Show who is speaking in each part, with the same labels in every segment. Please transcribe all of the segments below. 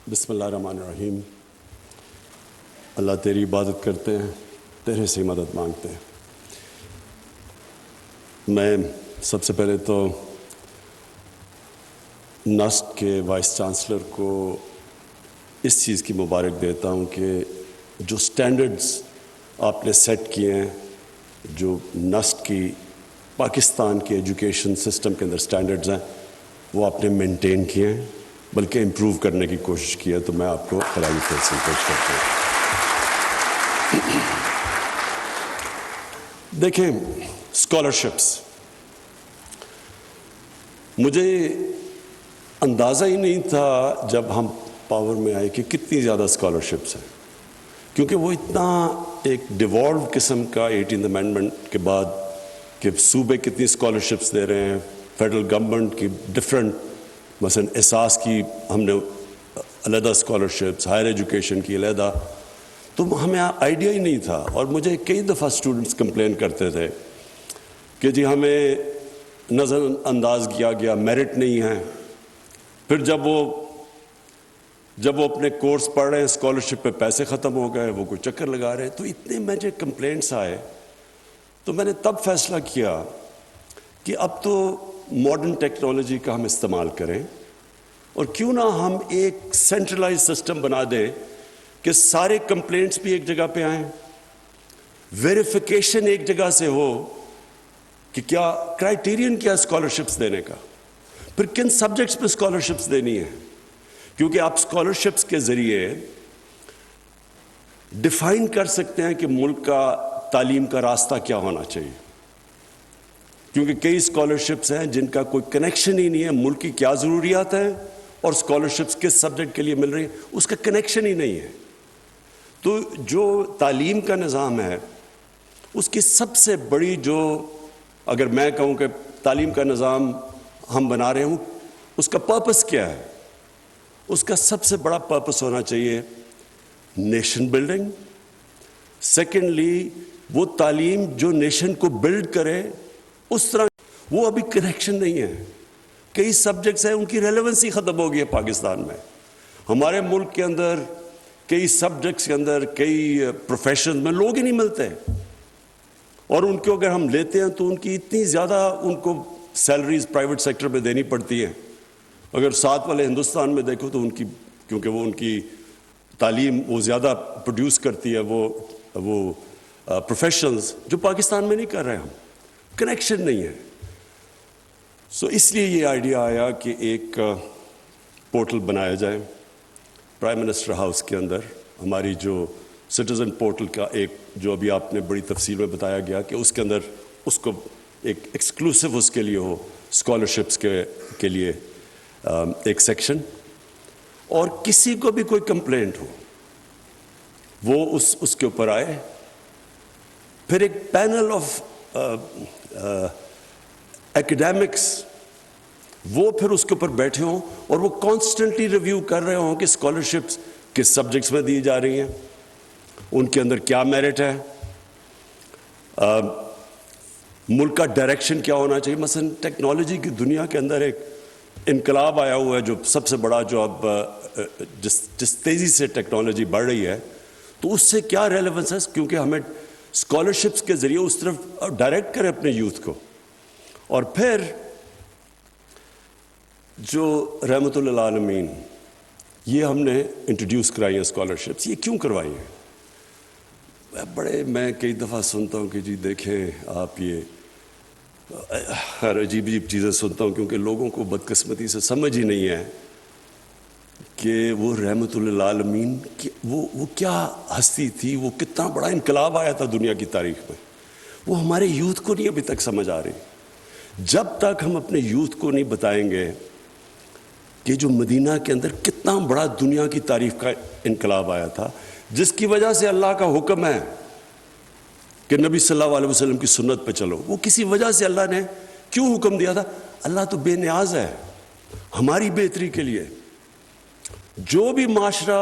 Speaker 1: بسم اللہ الرحمن الرحیم۔ اللہ تیری عبادت کرتے ہیں، تیرے سے مدد مانگتے ہیں۔ میں سب سے پہلے تو نسٹ کے وائس چانسلر کو اس چیز کی مبارک دیتا ہوں کہ جو سٹینڈرڈز آپ نے سیٹ کیے ہیں، جو نسٹ کی پاکستان کے ایجوکیشن سسٹم کے اندر سٹینڈرڈز ہیں، وہ آپ نے مینٹین کیے ہیں، بلکہ امپروو کرنے کی کوشش کی ہے، تو میں آپ کو خراج تحسین پیش کرتا ہوں۔ دیکھیں، اسکالرشپس، مجھے اندازہ ہی نہیں تھا جب ہم پاور میں آئے کہ کتنی زیادہ اسکالرشپس ہیں، کیونکہ وہ اتنا ایک ڈیوالو قسم کا 18th امینڈمنٹ کے بعد کہ صوبے کتنی اسکالرشپس دے رہے ہیں، فیڈرل گورنمنٹ کی ڈفرینٹ، مثلا احساس کی ہم نے علیحدہ اسکالرشپس، ہائر ایجوکیشن کی علیحدہ، تو ہمیں آئیڈیا ہی نہیں تھا۔ اور مجھے کئی دفعہ اسٹوڈنٹس کمپلین کرتے تھے کہ جی ہمیں نظر انداز کیا گیا، میرٹ نہیں ہے۔ پھر جب وہ اپنے کورس پڑھ رہے ہیں، اسکالرشپ پہ پیسے ختم ہو گئے، وہ کوئی چکر لگا رہے ہیں، تو اتنے مجھے کمپلینٹس آئے، تو میں نے تب فیصلہ کیا کہ اب تو ماڈرن ٹیکنالوجی کا ہم استعمال کریں، اور کیوں نہ ہم ایک سینٹرلائز سسٹم بنا دیں کہ سارے کمپلینٹس بھی ایک جگہ پہ آئیں، ویریفیکیشن ایک جگہ سے ہو کہ کیا کرائیٹیرین کیا اسکالرشپس دینے کا، پھر کن سبجیکٹس پہ اسکالرشپس دینی ہے، کیونکہ آپ اسکالرشپس کے ذریعے ڈیفائن کر سکتے ہیں کہ ملک کا تعلیم کا راستہ کیا ہونا چاہیے، کیونکہ کئی اسکالرشپس ہیں جن کا کوئی کنیکشن ہی نہیں ہے، ملک کی کیا ضروریات ہیں اور اسکالرشپس کس سبجیکٹ کے لیے مل رہی ہیں، اس کا کنیکشن ہی نہیں ہے۔ تو جو تعلیم کا نظام ہے، اس کی سب سے بڑی اگر میں کہوں کہ تعلیم کا نظام ہم بنا رہے ہوں، اس کا پرپس کیا ہے؟ اس کا سب سے بڑا پرپس ہونا چاہیے نیشن بلڈنگ۔ سیکنڈلی، وہ تعلیم جو نیشن کو بلڈ کرے، اس طرح وہ ابھی کنیکشن نہیں ہے۔ کئی سبجیکٹس ہیں، ان کی ریلیونسی ختم ہو گئی ہے پاکستان میں۔ ہمارے ملک کے اندر کئی سبجیکٹس کے اندر، کئی پروفیشن میں لوگ ہی نہیں ملتے، اور ان کو اگر ہم لیتے ہیں تو ان کی اتنی زیادہ ان کو سیلریز پرائیویٹ سیکٹر میں دینی پڑتی ہیں۔ اگر ساتھ والے ہندوستان میں دیکھو تو کیونکہ وہ ان کی تعلیم وہ زیادہ پروڈیوس کرتی ہے، وہ پروفیشنلز جو پاکستان میں نہیں کر رہے، ہم کنیکشن نہیں ہے۔ سو اس لیے یہ آئیڈیا آیا کہ ایک پورٹل بنایا جائے پرائم منسٹر ہاؤس کے اندر، ہماری جو سٹیزن پورٹل کا ایک جو ابھی آپ نے بڑی تفصیل میں بتایا گیا کہ اس کے اندر اس کو ایک ایکسکلوسیو اس کے لیے ہو، اسکالرشپس کے لیے ایک سیکشن، اور کسی کو بھی کوئی کمپلینٹ ہو وہ اس کے اوپر آئے، پھر ایک پینل آف ایکیڈیمکس وہ پھر اس کے اوپر بیٹھے ہوں، اور وہ کانسٹنٹلی ریویو کر رہے ہوں کہ اسکالرشپس کس سبجیکٹس میں دی جا رہی ہیں، ان کے اندر کیا میرٹ ہے، ملک کا ڈائریکشن کیا ہونا چاہیے۔ مثلا ٹیکنالوجی کی دنیا کے اندر ایک انقلاب آیا ہوا ہے، جو سب سے بڑا جو اب جس تیزی سے ٹیکنالوجی بڑھ رہی ہے، تو اس سے کیا ریلیونس ہے، کیونکہ ہمیں اسکالرشپس کے ذریعے اس طرف ڈائریکٹ کریں اپنے یوتھ کو۔ اور پھر جو رحمت للعالمین، یہ ہم نے انٹروڈیوس کرائی ہیں اسکالرشپس۔ یہ کیوں کروائی ہیں؟ میں کئی دفعہ سنتا ہوں کہ جی دیکھیں آپ، یہ ہر عجیب چیزیں سنتا ہوں، کیونکہ لوگوں کو بدقسمتی سے سمجھ ہی نہیں ہے کہ وہ رحمت للعالمین وہ کیا ہستی تھی، وہ کتنا بڑا انقلاب آیا تھا دنیا کی تاریخ میں۔ وہ ہمارے یوتھ کو نہیں ابھی تک سمجھ آ رہی۔ جب تک ہم اپنے یوتھ کو نہیں بتائیں گے کہ جو مدینہ کے اندر کتنا بڑا دنیا کی تاریخ کا انقلاب آیا تھا، جس کی وجہ سے اللہ کا حکم ہے کہ نبی صلی اللہ علیہ وسلم کی سنت پہ چلو، وہ کسی وجہ سے اللہ نے کیوں حکم دیا تھا؟ اللہ تو بے نیاز ہے ہماری بہتری کے لیے۔ جو بھی معاشرہ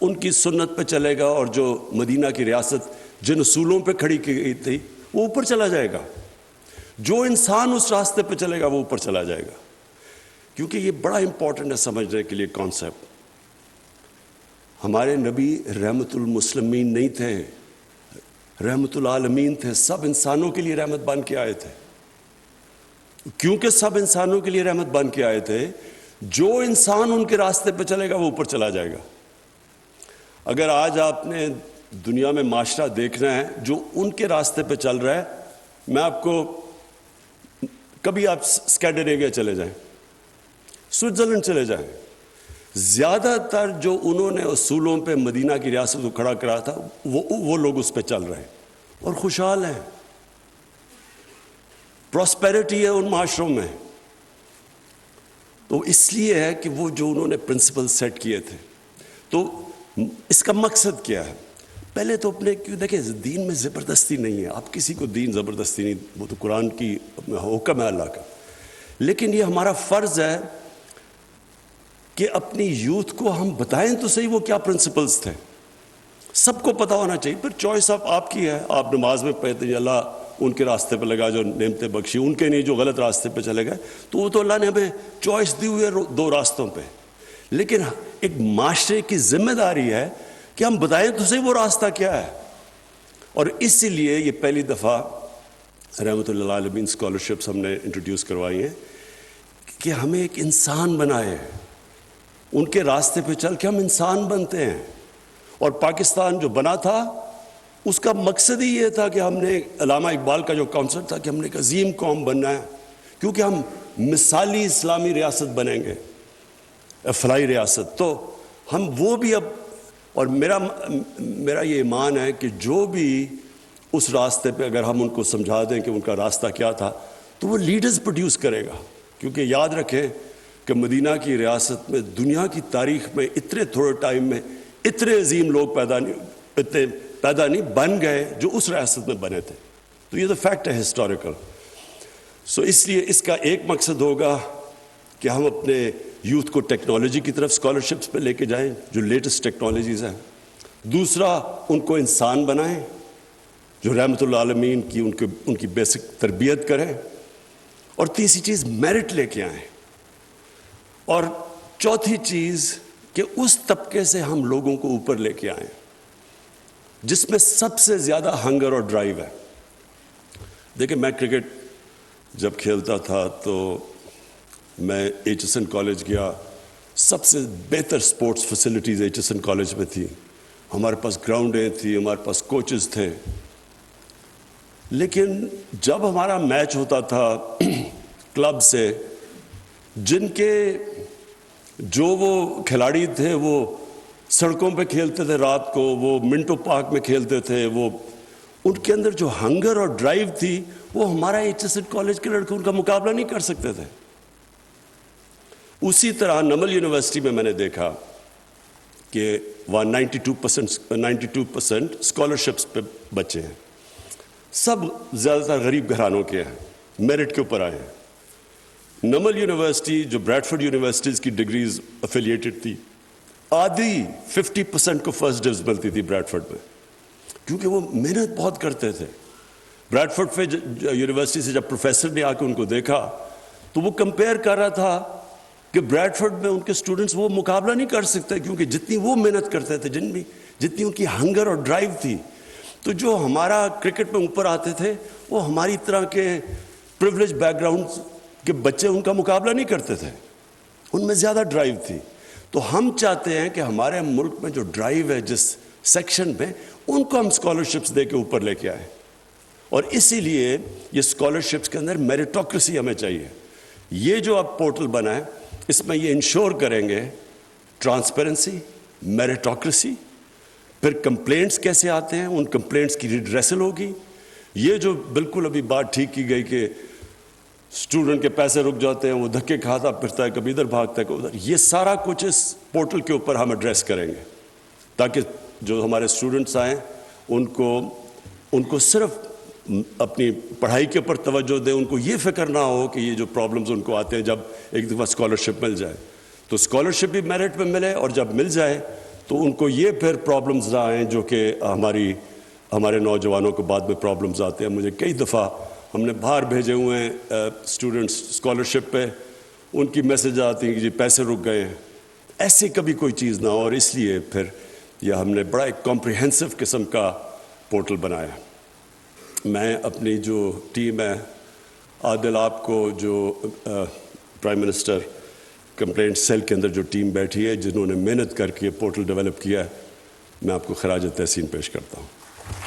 Speaker 1: ان کی سنت پہ چلے گا، اور جو مدینہ کی ریاست جن اصولوں پہ کھڑی کی گئی تھی، وہ اوپر چلا جائے گا۔ جو انسان اس راستے پہ چلے گا وہ اوپر چلا جائے گا، کیونکہ یہ بڑا امپورٹنٹ ہے سمجھنے کے لیے کانسیپٹ. ہمارے نبی رحمت المسلمین نہیں تھے, رحمت العالمین تھے. سب انسانوں کے لیے رحمت بن کے آئے تھے. کیونکہ سب انسانوں کے لیے رحمت بن کے آئے تھے, جو انسان ان کے راستے پہ چلے گا وہ اوپر چلا جائے گا. اگر آج آپ نے دنیا میں معاشرہ دیکھنا ہے جو ان کے راستے پہ چل رہا ہے, میں آپ کو, کبھی آپ اسکینڈینیویا چلے جائیں, سوئٹزرلینڈ چلے جائیں, زیادہ تر جو انہوں نے اصولوں پہ مدینہ کی ریاست کو کھڑا کرا تھا وہ لوگ اس پہ چل رہے ہیں اور خوشحال ہیں. پراسپیرٹی ہے ان معاشروں میں. تو اس لیے ہے کہ وہ جو انہوں نے پرنسپل سیٹ کیے تھے. تو اس کا مقصد کیا ہے؟ پہلے تو اپنے, کیوں دیکھیں دین میں زبردستی نہیں ہے, آپ کسی کو دین زبردستی نہیں, وہ تو قرآن کی حکم ہے اللہ کا. لیکن یہ ہمارا فرض ہے کہ اپنی یوتھ کو ہم بتائیں تو صحیح وہ کیا پرنسپلز تھے. سب کو پتہ ہونا چاہیے. پھر چوائس آپ کی ہے. آپ نماز میں پڑھتے ہیں اللہ ان کے راستے پہ لگا جو نعمتیں بخشی, ان کے نہیں جو غلط راستے پہ چلے گئے, تو وہ تو اللہ نے ہمیں چوائس دی ہوئی ہے دو راستوں پہ. لیکن ایک معاشرے کی ذمہ داری ہے کہ ہم بتائیں تو صحیح وہ راستہ کیا ہے. اور اسی لیے یہ پہلی دفعہ رحمت اللہ عالمین اسکالرشپس ہم نے انٹروڈیوس کروائی ہیں کہ ہمیں ایک انسان بنائے. ان کے راستے پہ چل کے ہم انسان بنتے ہیں. اور پاکستان جو بنا تھا اس کا مقصد ہی یہ تھا کہ ہم نے, علامہ اقبال کا جو کانسیپٹ تھا کہ ہم نے ایک عظیم قوم بننا ہے, کیونکہ ہم مثالی اسلامی ریاست بنیں گے, فلاحی ریاست. تو ہم وہ بھی اب, اور میرا یہ ایمان ہے کہ جو بھی اس راستے پہ اگر ہم ان کو سمجھا دیں کہ ان کا راستہ کیا تھا, تو وہ لیڈرز پروڈیوس کرے گا. کیونکہ یاد رکھیں کہ مدینہ کی ریاست میں دنیا کی تاریخ میں اتنے تھوڑے ٹائم میں اتنے عظیم لوگ پیدا نہیں بن گئے جو اس ریاست میں بنے تھے. تو یہ تو فیکٹ ہے ہسٹوریکل. سو اس لیے اس کا ایک مقصد ہوگا کہ ہم اپنے یوتھ کو ٹیکنالوجی کی طرف اسکالرشپس پہ لے کے جائیں جو لیٹسٹ ٹیکنالوجیز ہیں. دوسرا, ان کو انسان بنائیں جو رحمت اللہ عالمین کی ان کی بیسک تربیت کریں. اور تیسری چیز میرٹ لے کے آئیں. اور چوتھی چیز کہ اس طبقے سے ہم لوگوں کو اوپر لے کے آئیں جس میں سب سے زیادہ ہنگر اور ڈرائیو ہے. دیکھیں میں کرکٹ جب کھیلتا تھا تو میں ایچ ایس این کالج گیا. سب سے بہتر sports facilities H S N college میں تھی. ہمارے پاس گراؤنڈیں تھیں, ہمارے پاس کوچز تھے. لیکن جب ہمارا میچ ہوتا تھا کلب سے, جن کے جو وہ کھلاڑی تھے وہ سڑکوں پہ کھیلتے تھے, رات کو وہ منٹو پارک میں کھیلتے تھے, وہ ان کے اندر جو ہنگر اور ڈرائیو تھی وہ ہمارا ایچ ایس این کالج کے لڑکے ان کا مقابلہ نہیں کر سکتے تھے. اسی طرح نمل یونیورسٹی میں نے دیکھا کہ وہاں 92% اسکالرشپس پہ بچے ہیں. سب زیادہ تر غریب گھرانوں کے ہیں, میرٹ کے اوپر آئے ہیں. نمل یونیورسٹی جو بریڈفورڈ یونیورسٹیز کی ڈگریز افیلیٹڈ تھی, آدھی 50% کو فرسٹ ڈویژن ملتی تھی بریڈفورڈ میں, کیونکہ وہ محنت بہت کرتے تھے. بریڈفورڈ پہ یونیورسٹی سے جب پروفیسر نے آ کے ان کو دیکھا تو وہ کمپیئر کر رہا تھا کہ بریڈفورڈ میں ان کے اسٹوڈنٹس وہ مقابلہ نہیں کر سکتے کیونکہ جتنی وہ محنت کرتے تھے, جتنی ان کی ہنگر اور ڈرائیو تھی. تو جو ہمارا کرکٹ میں اوپر آتے تھے وہ ہماری طرح کے پریولیج بیک گراؤنڈ کے بچے ان کا مقابلہ نہیں کرتے تھے, ان میں زیادہ ڈرائیو تھی. تو ہم چاہتے ہیں کہ ہمارے ملک میں جو ڈرائیو ہے جس سیکشن میں, ان کو ہم اسکالرشپس دے کے اوپر لے کے آئیں. اور اسی لیے یہ اسکالرشپس کے اندر میریٹوکریسی ہمیں چاہیے. یہ جو اب پورٹل بنا ہے اس میں یہ انشور کریں گے ٹرانسپیرنسی, میریٹوکریسی. پھر کمپلینٹس کیسے آتے ہیں, ان کمپلینٹس کی ریڈریسل ہوگی. یہ جو بالکل ابھی بات ٹھیک کی گئی کہ اسٹوڈنٹ کے پیسے رک جاتے ہیں, وہ دھکے کھاتا پھرتا ہے, کبھی ادھر بھاگتا ہے کبھی ادھر, یہ سارا کچھ اس پورٹل کے اوپر ہم ایڈریس کریں گے تاکہ جو ہمارے اسٹوڈنٹس آئیں ان کو صرف اپنی پڑھائی کے اوپر توجہ دیں. ان کو یہ فکر نہ ہو کہ یہ جو پرابلمز ان کو آتے ہیں جب ایک دفعہ اسکالرشپ مل جائے تو اسکالرشپ بھی میرٹ میں ملے, اور جب مل جائے تو ان کو یہ پھر پرابلمز نہ آئیں جو کہ ہمارے نوجوانوں کو بعد میں پرابلمز آتے ہیں. مجھے کئی دفعہ ہم نے باہر بھیجے ہوئے ہیں اسٹوڈنٹس اسکالرشپ پہ, ان کی میسج آتی ہیں کہ جی پیسے رک گئے ہیں. ایسی کبھی کوئی چیز نہ ہو, اور اس لیے پھر یہ ہم نے بڑا ایک کمپریہنسو قسم کا پورٹل بنایا. میں اپنی جو ٹیم ہے, عادل آپ کو جو پرائم منسٹر کمپلینٹ سیل کے اندر جو ٹیم بیٹھی ہے جنہوں نے محنت کر کے پورٹل ڈیولپ کیا ہے, میں آپ کو خراج تحسین پیش کرتا ہوں.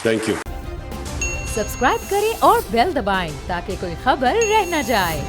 Speaker 1: Thank you.
Speaker 2: سبسکرائب کریں اور بیل دبائیں تاکہ کوئی خبر رہ نہ جائے.